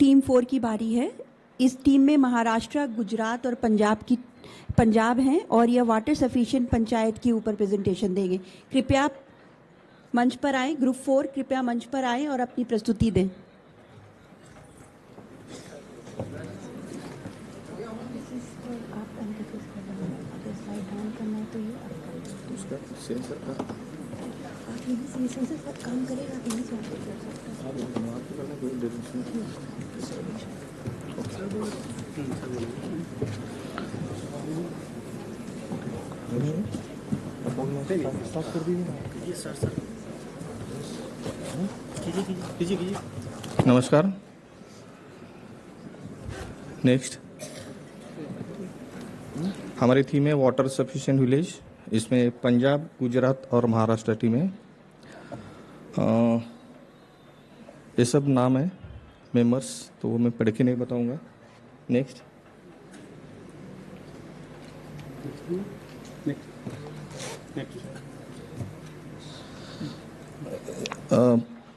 Team 4 की बारी है। इस टीम में महाराष्ट्र, गुजरात और पंजाब हैं और यह वाटर सफिशिएंट पंचायत के ऊपर प्रेजेंटेशन देंगे। कृपया मंच पर आएं। ग्रुप 4 कृपया मंच पर आएं और अपनी प्रस्तुति दें। काम करेगा स्टार्ट कर दीजिए सर। कीजिए। नमस्कार। नेक्स्ट हमारी थीम है वाटर सफिशिएंट विलेज। इसमें पंजाब, गुजरात और महाराष्ट्र टीम है। ये सब नाम है मेंबर्स, तो वो मैं पढ़ के नहीं बताऊंगा। नेक्स्ट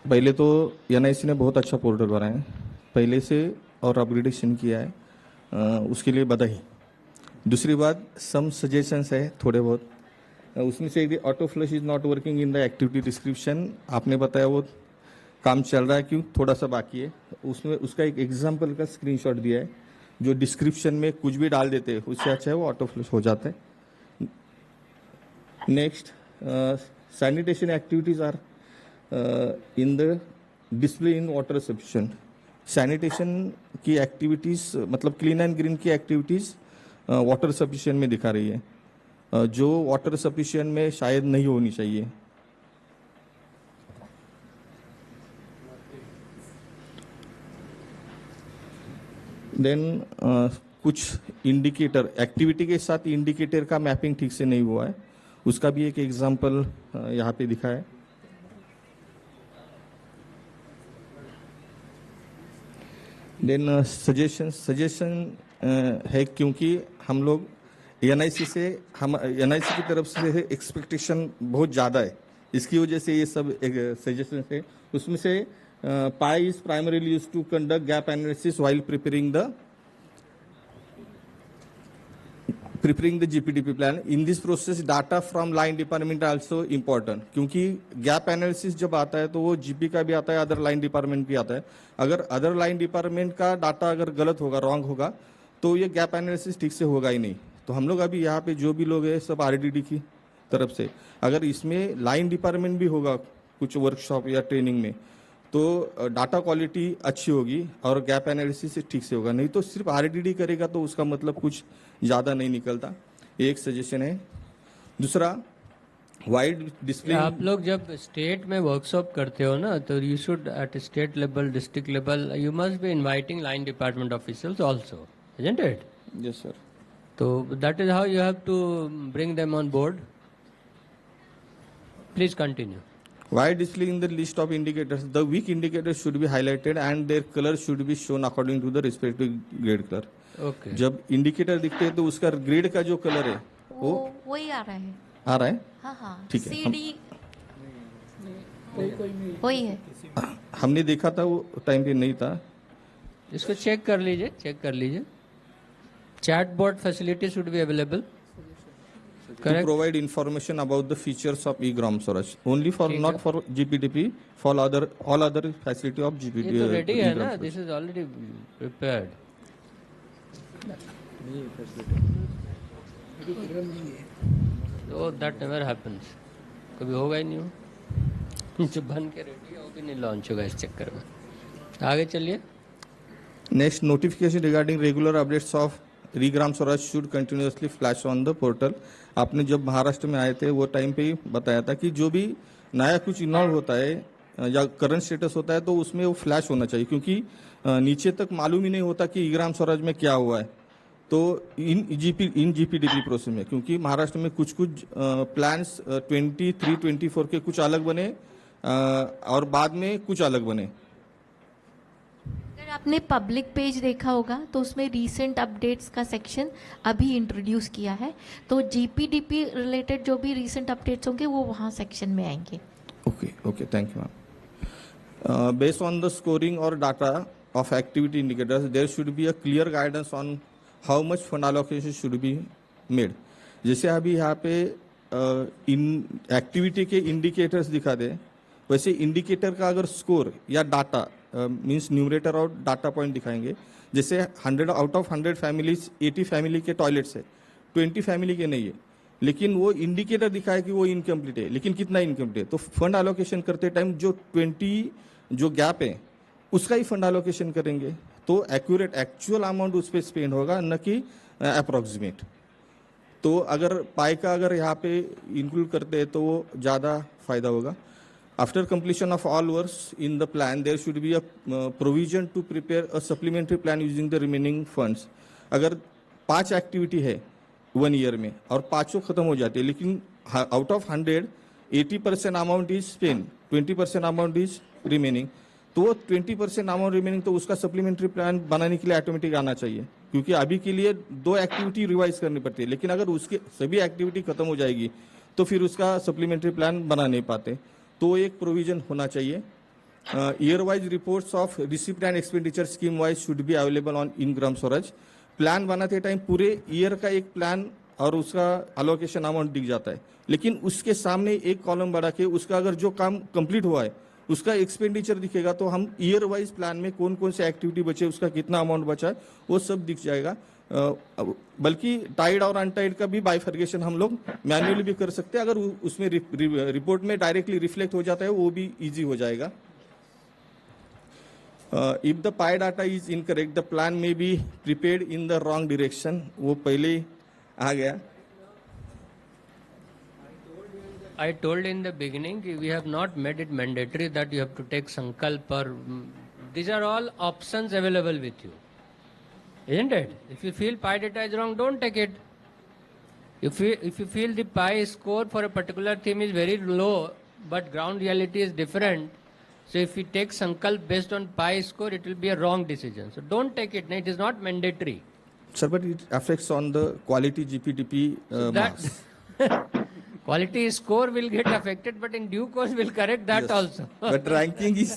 पहले तो एनआईसी ने बहुत अच्छा पोर्टल बनाया है पहले से और अपग्रेडेशन किया है, उसके लिए बधाई। दूसरी बात, सम सजेशंस है थोड़े बहुत। उसमें से एक auto flush is not working in the activity description, आपने बताया वो काम चल रहा है, क्यों थोड़ा सा बाकी है। उसमें उसका एक एग्जाम्पल का स्क्रीनशॉट दिया है। जो डिस्क्रिप्शन में कुछ भी डाल देते हैं उससे अच्छा है वो ऑटो फ्लश हो जाता है। Next, sanitation activities are in the display in water sufficient. Sanitation की एक्टिविटीज मतलब क्लीन एंड ग्रीन की एक्टिविटीज वाटर सफिशिएंट में दिखा रही है, जो वाटर सफिशिएंट में शायद नहीं होनी चाहिए। देन कुछ इंडिकेटर, एक्टिविटी के साथ इंडिकेटर का मैपिंग ठीक से नहीं हुआ है, उसका भी एक एग्जांपल यहाँ पे दिखा है। देन सजेशन है, क्योंकि हम लोग एनआईसी की तरफ से एक्सपेक्टेशन बहुत ज़्यादा है, इसकी वजह से ये सब सजेशन है। उसमें से PAI is primarily used to conduct gap analysis while preparing the GPDP plan. In this process data from line department also important, क्योंकि गैप एनालिसिस जब आता है तो वो जीपी का भी आता है, अदर लाइन डिपार्टमेंट भी आता है। अगर अदर लाइन डिपार्टमेंट का डाटा अगर गलत होगा, रॉन्ग होगा, तो ये गैप एनालिसिस ठीक से होगा ही नहीं। तो हम लोग अभी यहाँ पे जो भी लोग हैं सब आरडीडी की तरफ से, अगर इसमें लाइन डिपार्टमेंट भी होगा कुछ वर्कशॉप या ट्रेनिंग में, तो डाटा क्वालिटी अच्छी होगी और गैप एनालिसिस ठीक से होगा। नहीं तो सिर्फ आरडीडी करेगा तो उसका मतलब कुछ ज़्यादा नहीं निकलता। एक सजेशन है। दूसरा, वाइड डिस्प्ले। आप लोग जब स्टेट में वर्कशॉप करते हो ना, तो you should eight state level, district level, you must be inviting line department officials also, isn't it? Yes, sir. So that is how you have to bring them on board. Please continue. While displaying the list of indicators, the weak indicators should be highlighted and their color should be shown according to the respective grade color. Okay. जब indicator दिखते हैं तो उसका grade का जो colour है वो वही आ रहा है। आ रहा है। हाँ, ठीक है। CD वही है। हमने देखा था वो टाइम पे नहीं था। इसको चेक कर लीजिए। Chatbot facility should be available. To Correct. provide information about the features of e-gram Swaraj, only for ठीक not है। for GPDP, for all other facility of ये GPDP. तो रेडी है ना, दिस इज ऑलरेडी प्रिपेयर्ड। तो that never happens, कभी होगा ही नहीं हो। जो बन के रेडी है वो भी नहीं लॉन्च होगा इस चक्कर में। आगे चलिए। Next, notification regarding regular updates of e-gram Swaraj should continuously flash on the portal. आपने जब महाराष्ट्र में आए थे वो टाइम पे ही बताया था कि जो भी नया कुछ इन्वॉल्व होता है या करंट स्टेटस होता है तो उसमें वो फ्लैश होना चाहिए, क्योंकि नीचे तक मालूम ही नहीं होता कि ई-ग्राम स्वराज में क्या हुआ है। तो इन जीपीडीपी प्रोसेस में, क्योंकि महाराष्ट्र में कुछ प्लान्स 23, 24 के कुछ अलग बने और बाद में कुछ अलग बने। अगर आपने पब्लिक पेज देखा होगा तो उसमें रीसेंट अपडेट्स का सेक्शन अभी इंट्रोड्यूस किया है, तो जीपीडीपी रिलेटेड जो भी रीसेंट अपडेट्स होंगे वो वहाँ सेक्शन में आएंगे। Okay, thank you, ma'am. Based on the scoring or data of activity indicators, there should be a clear guidance on how much fund allocation should be made. जैसे अभी यहाँ पे इन एक्टिविटी के इंडिकेटर्स दिखा दे, वैसे indicator का अगर score या डाटा मींस न्यूमरेटर और डाटा पॉइंट दिखाएंगे, जैसे 100 आउट ऑफ 100 फैमिलीज 80 फैमिली के टॉयलेट्स है, 20 फैमिली के नहीं है, लेकिन वो इंडिकेटर दिखाए कि वो इनकम्प्लीट है, लेकिन कितना इनकम्प्लीट है, तो फंड एलोकेशन करते टाइम जो 20 जो गैप है उसका ही फंड एलोकेशन करेंगे, तो एक्यूरेट एक्चुअल अमाउंट उस पर स्पेंड होगा, न कि अप्रोक्सीमेट। तो अगर पाई का अगर यहाँ पे इंक्लूड करते हैं तो वो ज़्यादा फायदा होगा। After completion of all works in the plan there should be a provision to prepare a supplementary plan using the remaining funds. अगर 5 एक्टिविटी है 1 ईयर में और 5 खत्म हो जाती है, लेकिन out of 100 80% amount is spend, 20% amount is remaining, तो वो 20% अमाउंट रिमेनिंग तो उसका सप्लीमेंट्री प्लान बनाने के लिए ऑटोमेटिक आना चाहिए, क्योंकि अभी के लिए 2 एक्टिविटी रिवाइज करनी पड़ती है, लेकिन अगर उसके सभी एक्टिविटी खत्म हो जाएगी तो फिर उसका सप्लीमेंट्री प्लान बना नहीं पाते, तो एक प्रोविजन होना चाहिए। Year wise reports of receipt and expenditure scheme wise should be available on in Gram Swaraj. Plan बनाते टाइम पूरे ईयर का एक प्लान और उसका अलोकेशन अमाउंट दिख जाता है, लेकिन उसके सामने एक कॉलम बढ़ा के उसका अगर जो काम कंप्लीट हुआ है उसका एक्सपेंडिचर दिखेगा, तो हम ईयर वाइज प्लान में कौन कौन से एक्टिविटी बचे, उसका कितना अमाउंट बचा है, वो सब दिख जाएगा। बल्कि टाइड और अनटाइड का भी बाइफर्गेशन हम लोग मैन्युअली भी कर सकते हैं, अगर उसमें रिपोर्ट में डायरेक्टली रिफ्लेक्ट हो जाता है वो भी इजी हो जाएगा। If the pi data is incorrect the plan may be prepared in the wrong direction, वो पहले ही आ गया। I told in the beginning we have not made it mandatory that you have to take Sankalp or these are all options available with you, isn't it? If you feel pi data is wrong, don't take it. If you feel the pi score for a particular theme is very low but ground reality is different, so if you take Sankalp based on pi score, it will be a wrong decision. So don't take it. It is not mandatory. Sir, but it affects on the quality GPTP marks. Quality score will get affected, but in due course we'll correct that Yes. also. But ranking is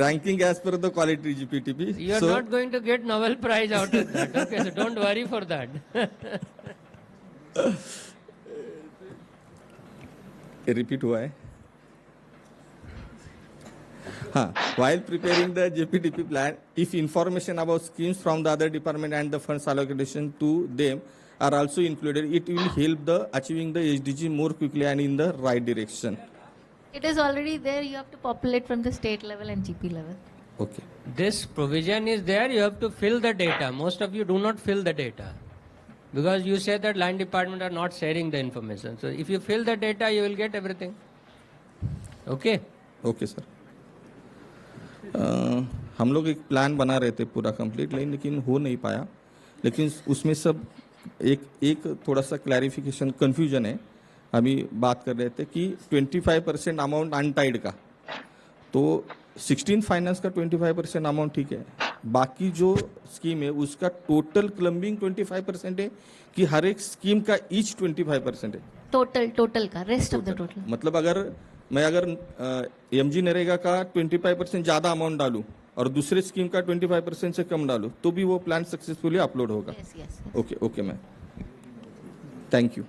ranking as per the quality GPTP. You are So, not going to get Nobel Prize out of that. Okay, so don't worry for that. repeat हुआ है। हाँ, while preparing the JPTP plan, if information about schemes from the other department and the funds allocation to them are also included, it will help the achieving the SDG more quickly and in the right direction. It is already there. You have to populate from the state level and GP level. Okay. This provision is there, you have to fill the data. Most of you do not fill the data because you say that line department are not sharing the information. So if you fill the data, you will get everything. Okay? Okay, sir. हम लोग एक plan बना रहे थे पूरा complete, लेकिन हो नहीं पाया, लेकिन उसमें सब एक थोड़ा सा क्लैरिफिकेशन कंफ्यूजन है। अभी बात कर रहे थे कि 25% अमाउंट अनटाइड का, तो 16 फाइनेंस का 25% अमाउंट ठीक है, बाकी जो स्कीम है उसका टोटल क्लम्बिंग 25% है कि हर एक स्कीम का ईच 25% है? टोटल का रेस्ट ऑफ द टोटल। मतलब अगर एमजी नरेगा का 25% ज़्यादा अमाउंट डालूं और दूसरे स्कीम का 25% से कम डालूं तो भी वो प्लान सक्सेसफुली अपलोड होगा? Yes. Okay ma'am, thank you.